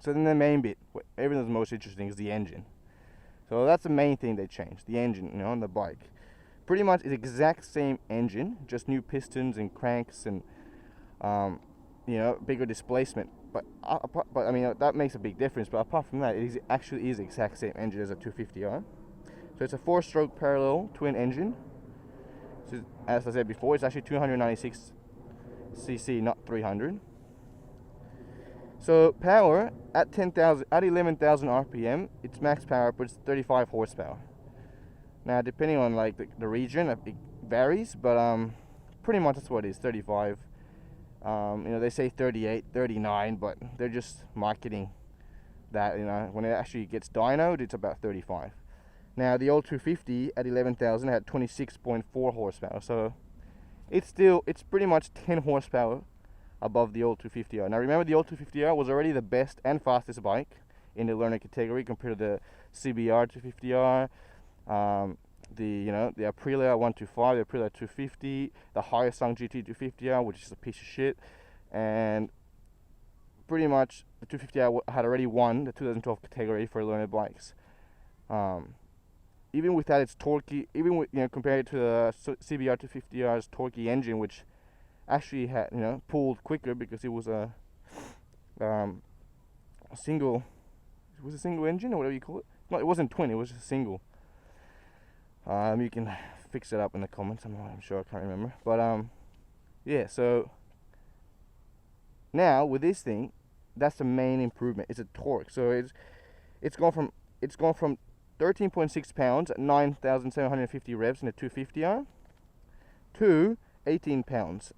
So then the main bit, what everyone's most interesting, is the engine. So that's the main thing they changed, the engine, you know, on the bike. Pretty much it's exact same engine, just new pistons and cranks and you know, bigger displacement. But I mean that makes a big difference. But apart from that, it actually is the exact same engine as a 250R. So it's a 4-stroke parallel twin engine. So as I said before, it's actually 296 cc, not 300. So power at 11,000 RPM, its max power puts 35 horsepower. Now depending on like the region, it varies, but pretty much that's what it is, 35. You know, they say 38, 39, but they're just marketing that, you know, when it actually gets dynoed, it's about 35. Now the old 250 at 11,000 had 26.4 horsepower, so it's pretty much 10 horsepower above the old 250R. Now remember, the old 250R was already the best and fastest bike in the learner category compared to the CBR 250R, the Aprilia 125, the Aprilia 250, the Hyosung GT 250R, which is a piece of shit, and pretty much the 250R had already won the 2012 category for learner bikes. Even without its torquey, even with, you know, compared to the CBR 250R's torquey engine, which actually had, you know, pulled quicker because it was a single. It was a single engine or whatever you call it. No, it wasn't twin. It was just a single. You can fix it up in the comments. I'm sure, I can't remember. But yeah. So now with this thing, that's the main improvement. It's a torque. So it's gone from 13.6 pounds at 9,750 revs in a 250R to 18 pounds.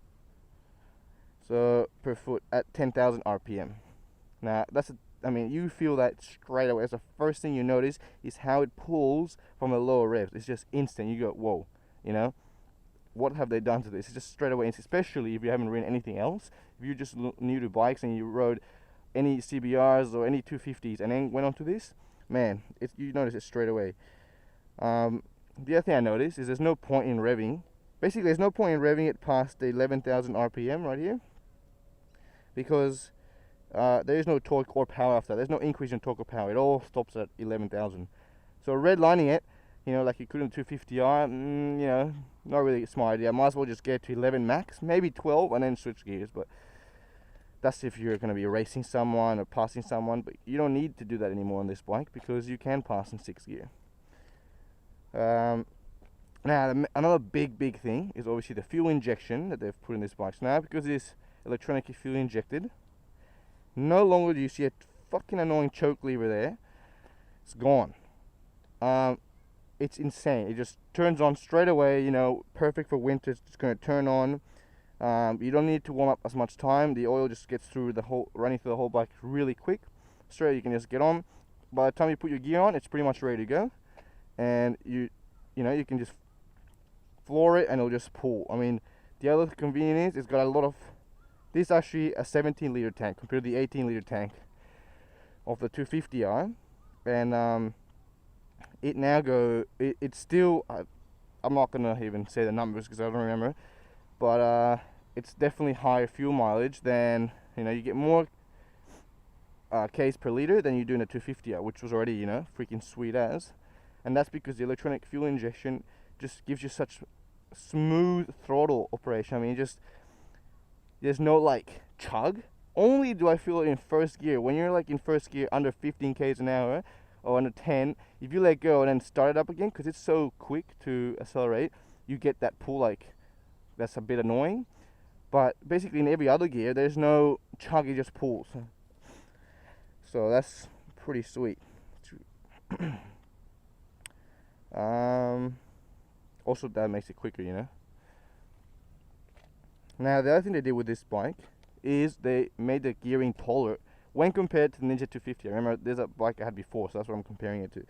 So per foot at 10,000 RPM. Now I mean, you feel that straight away. That's the first thing you notice is how it pulls from the lower revs. It's just instant. You go, whoa, you know, what have they done to this? It's just straight away, especially if you haven't ridden anything else. If you're just new to bikes and you rode any CBRs or any 250s and then went onto this, man, you notice it straight away. The other thing I noticed is there's no point in revving. Basically, there's no point in revving it past the 11,000 RPM right here, because there is no torque or power after that. There's no increase in torque or power. It all stops at 11,000. So redlining it, you know, like you could in 250R, you know, not really a smart idea. Might as well just get to 11 max, maybe 12, and then switch gears. But that's if you're going to be racing someone or passing someone. But you don't need to do that anymore on this bike because you can pass in 6th gear. Now, another big thing is obviously the fuel injection that they've put in this bike. So now, because it's electronically fuel injected, no longer do you see a fucking annoying choke lever there. It's gone. It's insane. It just turns on straight away, you know, perfect for winter. It's just going to turn on. You don't need to warm up as much time. The oil just gets running through the whole bike really quick. Straight, you can just get on. By the time you put your gear on, it's pretty much ready to go. And you know, you can just floor it and it'll just pull. I mean, the other convenience is it's got a lot of. This is actually a 17-liter tank compared to the 18-liter tank of the 250R, and it now it's still. I'm not gonna even say the numbers because I don't remember, but it's definitely higher fuel mileage than, you know, you get more Ks per liter than you do in a 250R, which was already, you know, freaking sweet as, and that's because the electronic fuel injection just gives you such smooth throttle operation. I mean, there's no like chug. Only do I feel it in first gear. When you're like in first gear under 15 k's an hour or under 10, if you let go and then start it up again, because it's so quick to accelerate, you get that pull. Like, that's a bit annoying. But basically in every other gear there's no chug, it just pulls. So that's pretty sweet. Also that makes it quicker, you know. Now the other thing they did with this bike is they made the gearing taller when compared to the Ninja 250. I remember there's a bike I had before, so that's what I'm comparing it to.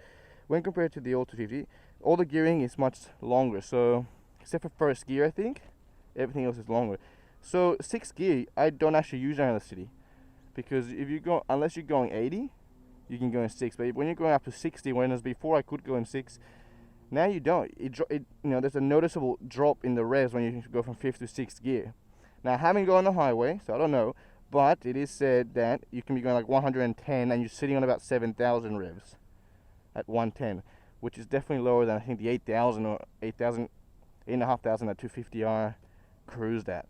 When compared to the old 250, all the gearing is much longer. So except for first gear, I think everything else is longer. So 6th gear I don't actually use around the city, because if you go, unless you're going 80, you can go in 6. But when you're going up to 60, whereas before I could go in 6, now you don't. You know, there's a noticeable drop in the revs when you go from 5th to 6th gear. Now I haven't gone on the highway, so I don't know. but it is said that you can be going like 110 and you're sitting on about 7,000 revs at 110, which is definitely lower than I think the 8,000 or 8,000, 8,500 that 250R cruised at.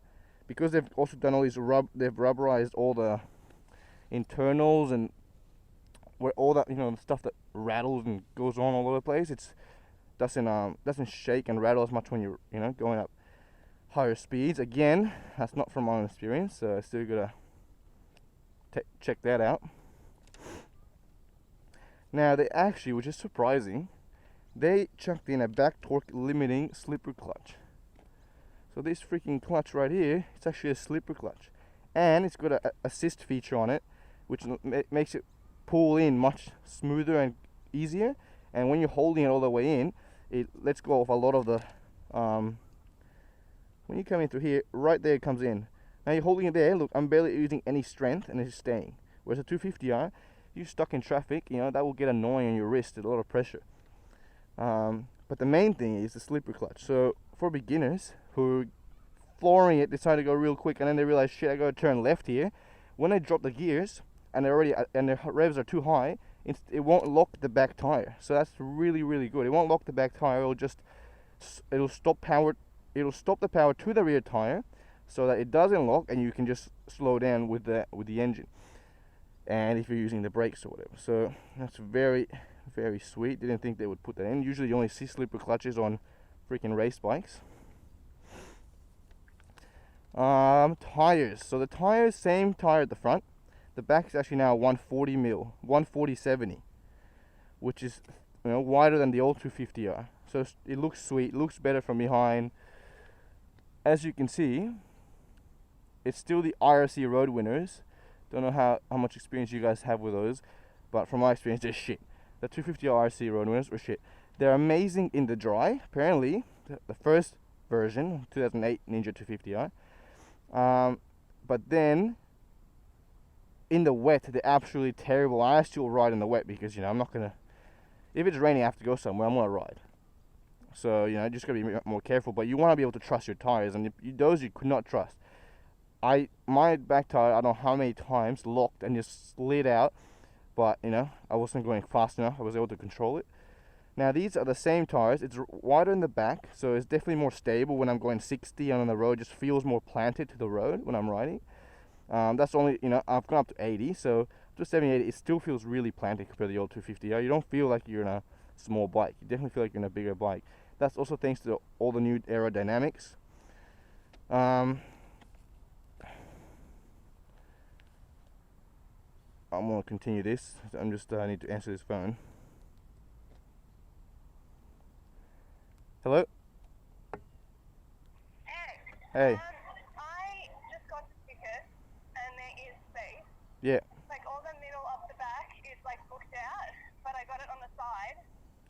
Because they've also done all these they've rubberized all the internals and where all that, you know, the stuff that rattles and goes on all over the place, it doesn't shake and rattle as much when you're, you know, going up higher speeds. Again, that's not from my own experience, so I still gotta check that out. Now they actually, which is surprising, they chucked in a back torque limiting slipper clutch. So this freaking clutch right here, it's actually a slipper clutch, and it's got a assist feature on it, which makes it pull in much smoother and easier. And when you're holding it all the way in, it lets go of a lot of the when you come in through here, right there it comes in. Now you're holding it there, look, I'm barely using any strength and it's staying. Whereas a 250R, you're stuck in traffic, you know, that will get annoying on your wrist, a lot of pressure. But the main thing is the slipper clutch. So for beginners who flooring it, decide to go real quick and then they realize, shit, I gotta turn left here. When they drop the gears and their revs are too high, it won't lock the back tire. So that's really, really good. It won't lock the back tire. It'll stop the power to the rear tire, so that it doesn't lock, and you can just slow down with the engine. And if you're using the brakes or whatever, so that's very, very sweet. Didn't think they would put that in. Usually, you only see slipper clutches on freaking race bikes. Tires. So the tires, same tire at the front. The back is actually now 140 mil, 140/70, which is, you know, wider than the old 250R. So it looks sweet, looks better from behind. As you can see, it's still the IRC road winners. Don't know how much experience you guys have with those, but from my experience, they're shit. The 250R IRC road winners are shit. They're amazing in the dry. Apparently, the first version, 2008 Ninja 250R. But then in the wet, they're absolutely terrible. I still ride in the wet because, you know, I'm not gonna. If it's raining, I have to go somewhere. I'm gonna ride. So, you know, just gotta be more careful. But you want to be able to trust your tires, and those you could not trust. My back tire, I don't know how many times locked and just slid out, but you know, I wasn't going fast enough. I was able to control it. Now these are the same tires. It's wider in the back, so it's definitely more stable when I'm going 60 and on the road. Just feels more planted to the road when I'm riding. That's only, you know, I've gone up to 80, so to 70, 80, it still feels really planted compared to the old 250R. You don't feel like you're in a small bike. You definitely feel like you're in a bigger bike. That's also thanks to all the new aerodynamics. I'm going to continue this. I'm just I need to answer this phone. Hello? Hey. I just got the ticket and there is space. Yeah. Like all the middle of the back is like booked out, but I got it on the side.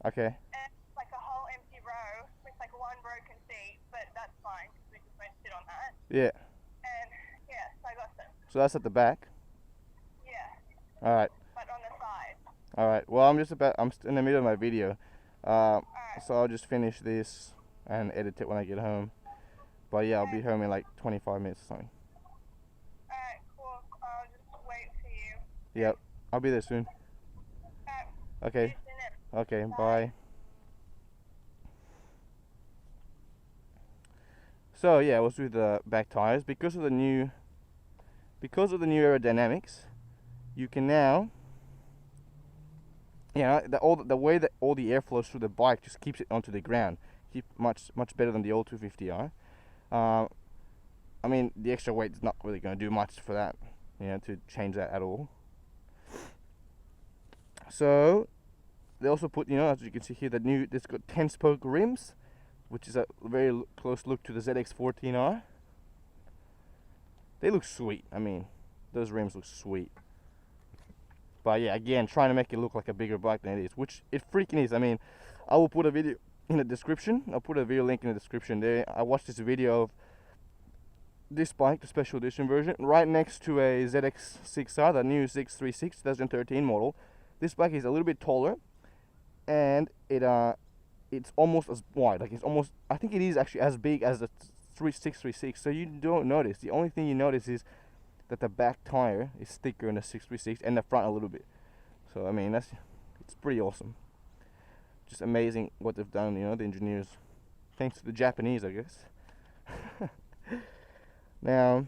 Okay. And like a whole empty row with like one broken seat, but that's fine because we just won't sit on that. Yeah. And yeah, so I got them. So that's at the back? Yeah. Alright. But on the side. Alright. Well, I'm in the middle of my video. Alright. So I'll just finish this and edit it when I get home. But yeah, I'll be home in like 25 minutes or something. Alright, cool. I'll just wait for you. Yep. I'll be there soon. Alright. Okay. Okay, bye. So yeah, I was with the back tires. Because of the new aerodynamics, you can now, you know, the way that all the air flows through the bike just keeps it onto the ground. Keep much better than the old 250R. I mean, the extra weight is not really going to do much for that, you know, to change that at all. So they also put, you know, as you can see here, it's got 10 spoke rims, which is a very close look to the ZX14R. They look sweet. I mean, those rims look sweet. But yeah, again, trying to make it look like a bigger bike than it is, which it freaking is. I mean, I will put a video in the description. I'll put a video link in the description there. I watched this video of this bike, the special edition version, right next to a ZX6R, the new 636 2013 model. This bike is a little bit taller, and it's almost as wide. Like, it's almost, I think it is actually as big as the 636. So you don't notice. The only thing you notice is that the back tire is thicker than the 636 and the front a little bit. So I mean, it's pretty awesome. Just amazing what they've done, the engineers. Thanks to the Japanese, I guess. Now,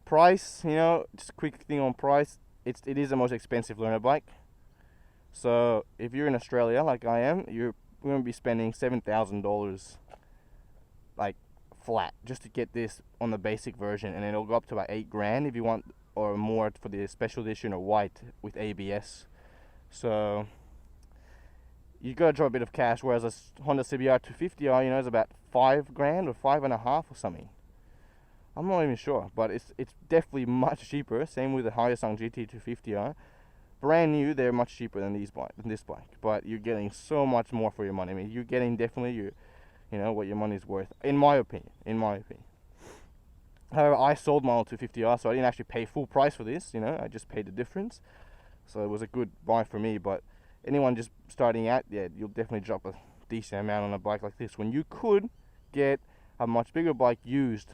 price, just a quick thing on price. It is the most expensive learner bike. So if you're in Australia like I am, you're going to be spending $7,000 like flat just to get this on the basic version, and it'll go up to about $8,000 if you want, or more for the special edition or white with ABS. So you got to drop a bit of cash, whereas a Honda CBR 250R, is about $5,000 or $5.5 or something. I'm not even sure, but it's definitely much cheaper. Same with the Hyosung GT 250R. Brand new, they're much cheaper than this bike, but you're getting so much more for your money. I mean, you're getting definitely what your money's worth, in my opinion. However, I sold my old 250R, so I didn't actually pay full price for this. I just paid the difference, so it was a good buy for me. But anyone just starting out, yeah, you'll definitely drop a decent amount on a bike like this when you could get a much bigger bike used,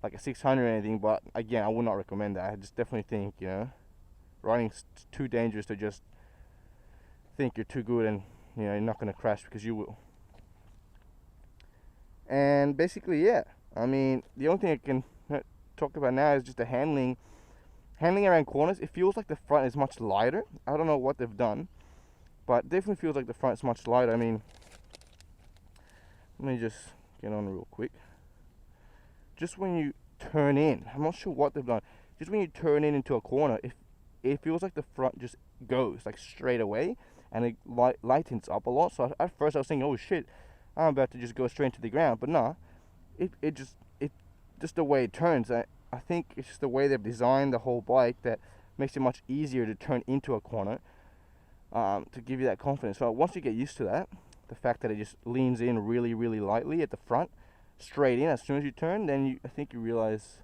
like a 600 or anything. But again, I would not recommend that. I just definitely think riding's too dangerous to just think you're too good and you're not going to crash, because you will. And basically, yeah, I mean, the only thing I can talk about now is just the handling around corners. It feels like the front is much lighter. I don't know what they've done, but it definitely feels like the front's much lighter. I mean, let me just get on real quick. Just when you turn in, I'm not sure what they've done, just when you turn in into a corner, it feels like the front just goes like straight away, and it lightens up a lot. So at first I was thinking, oh shit, I'm about to just go straight into the ground, but nah, it just the way it turns. I think it's just the way they've designed the whole bike that makes it much easier to turn into a corner, to give you that confidence. So once you get used to that, the fact that it just leans in really, really lightly at the front, straight in as soon as you turn, then I think you realize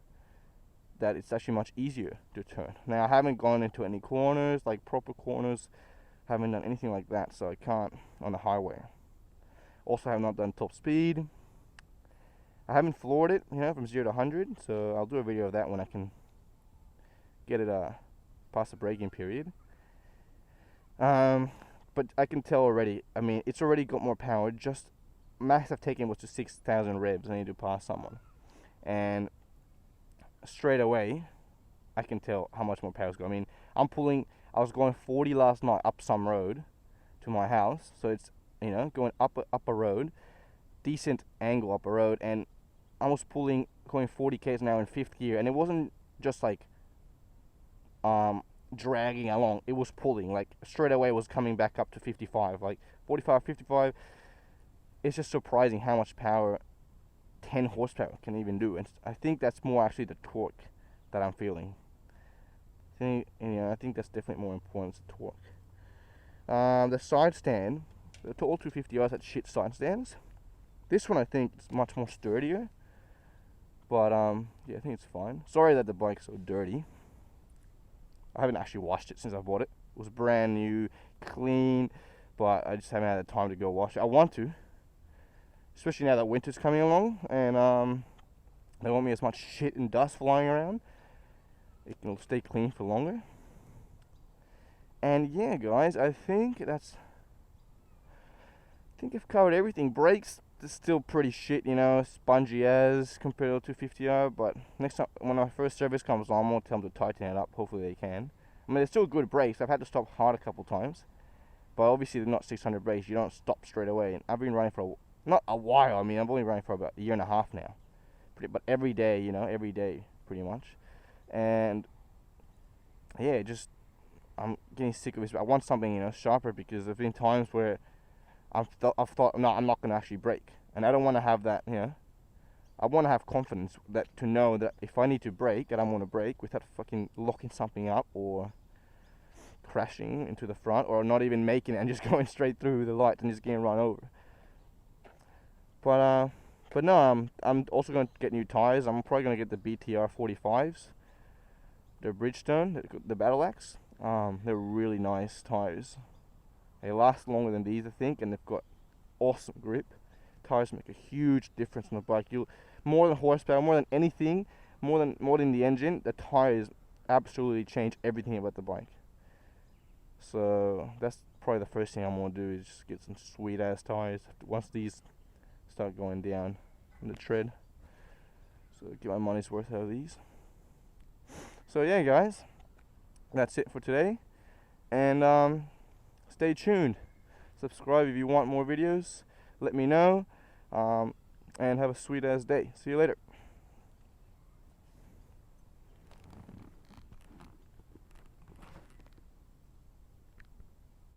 that it's actually much easier to turn. Now, I haven't gone into any corners, like proper corners, haven't done anything like that, so I can't on the highway. Also, have not done top speed. I haven't floored it, from 0 to 100, so I'll do a video of that when I can get it past the braking period. But I can tell already, I mean, it's already got more power. Just max I've taken was to 6,000 revs. I need to pass someone, and straight away I can tell how much more power's got. I mean, I was going 40 last night up some road to my house, so it's going up a road, decent angle up a road, and I was going 40 k's an hour in 5th gear, and it wasn't just like dragging along, it was pulling, like straight away it was coming back up to 55, like 45, 55. It's just surprising how much power 10 horsepower can even do, and I think that's more actually the torque that I'm feeling. I think that's definitely more important, the torque. The side stand, the all 250Rs had shit side stands. This one I think is much more sturdier, but yeah, I think it's fine. Sorry that the bike's so dirty. I haven't actually washed it since I bought it. It was brand new, clean, but I just haven't had the time to go wash it. I want to, especially now that winter's coming along, and there won't be as much shit and dust flying around. It can stay clean for longer. And yeah, guys, I think I've covered everything. Brakes, it's still pretty shit, spongy as compared to 250R, but next time when my first service comes on, I'm gonna tell them to tighten it up. Hopefully they can. I mean, they're still good brakes. I've had to stop hard a couple times, but obviously they're not 600 brakes. You don't stop straight away. And I've been running for not a while. I mean, I've only running for about a year and a half now, but every day, every day pretty much. And yeah, I'm getting sick of this. I want something sharper, because there've been times where I've thought, no, I'm not going to actually brake, and I don't want to have that. I want to have confidence to know that if I need to brake, that I'm going to brake without fucking locking something up or crashing into the front, or not even making it and just going straight through the light and just getting run over. But no, I'm also going to get new tires. I'm probably going to get the BTR 45s, the Bridgestone, the Battle Axe. They're really nice tires. They last longer than these, I think, and they've got awesome grip. Tires make a huge difference on the bike. More than horsepower, more than anything, more than the engine, the tires absolutely change everything about the bike. So that's probably the first thing I'm gonna do, is just get some sweet ass tires once these start going down in the tread. So get my money's worth out of these. So yeah, guys, that's it for today. And stay tuned. Subscribe if you want more videos. Let me know. And have a sweet ass day. See you later.